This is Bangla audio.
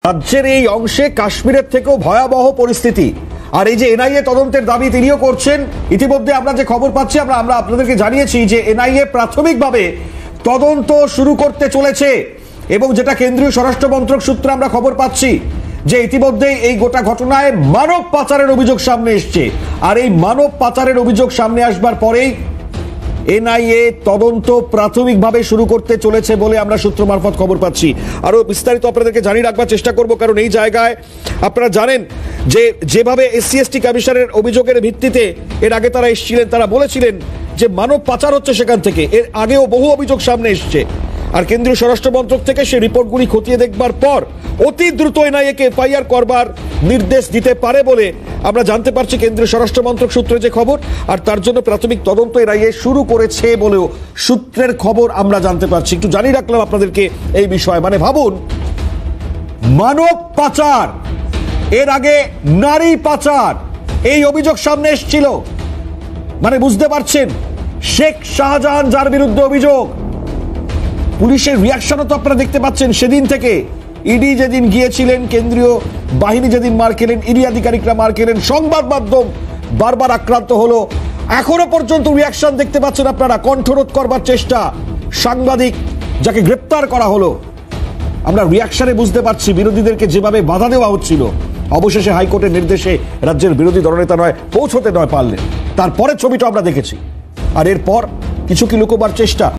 রাজ্যের এই অংশে কাশ্মীরের থেকেও ভয়াবহ পরিস্থিতি। আর এই যে এনআইএ তদন্তের দাবি তিনিও করছেন। ইতিমধ্যে আমরা যে খবর পাচ্ছি আমরা আপনাদেরকে জানিয়েছি যে এনআইএ প্রাথমিকভাবে তদন্ত শুরু করতে চলেছে এবং যেটা কেন্দ্রীয় স্বরাষ্ট্র মন্ত্রক সূত্রে আমরা খবর পাচ্ছি যে ইতিমধ্যেই এই গোটা ঘটনায় মানব পাচারের অভিযোগ সামনে এসছে। আর এই মানব পাচারের অভিযোগ সামনে আসবার পরেই এনআইএ তদন্ত প্রাথমিকভাবে শুরু করতে চলেছে বলে আমরা সূত্র মারফত খবর পাচ্ছি। আরো বিস্তারিত আপনাদেরকে জানিয়ে রাখবার চেষ্টা করব, কারণ এই জায়গায় আপনারা জানেন যে যেভাবে SC/ST কমিশনের অভিযোগের ভিত্তিতে এর আগে তারা এসেছিলেন, তারা বলেছিলেন যে মানব পাচার হচ্ছে সেখান থেকে। এর আগেও বহু অভিযোগ সামনে এসছে। আর কেন্দ্রীয় স্বরাষ্ট্র মন্ত্রক থেকে সেই রিপোর্টগুলি খতিয়ে দেখবার পর অতি দ্রুত এনআইএকে এফআইআর করবার নির্দেশ দিতে পারে বলে আমরা জানতে পারছি কেন্দ্রীয় স্বরাষ্ট্র মন্ত্রক সূত্রে যে খবর। আর তার জন্য প্রাথমিক তদন্ত এনআইএ শুরু করেছে বলেও সূত্রের খবর আমরা জানতে পারছি। একটু জানিয়ে রাখলাম আপনাদেরকে এই বিষয়ে। মানে ভাবুন, মানব পাচার, এর আগে নারী পাচার, এই অভিযোগ সামনে এসেছিল। মানে বুঝতে পারছেন, শেখ শাহজাহান যার বিরুদ্ধে অভিযোগ, পুলিশের রিয়াকশনও তো আপনারা দেখতে পাচ্ছেন। সেদিন থেকে ইডি যেদিন গিয়েছিলেন, কেন্দ্রীয় বাহিনী যেদিন মার খেলেন, ইডি আধিকারিকরা মার খেলেন, সংবাদ মাধ্যম বারবার আক্রান্ত হলো, এখনো পর্যন্ত রিয়াকশন দেখতে পাচ্ছেন আপনারা। কণ্ঠরোধ করবার চেষ্টা, সাংবাদিক যাকে গ্রেপ্তার করা হলো, আমরা রিয়াকশনে বুঝতে পারছি বিরোধীদেরকে যেভাবে বাধা দেওয়া হচ্ছিল। অবশেষে হাইকোর্টের নির্দেশে রাজ্যের বিরোধী দলনেতা পৌঁছতে পারলেন। তারপরে ছবিটা আমরা দেখেছি। আর এরপর কিছু কি লুকোবার চেষ্টা।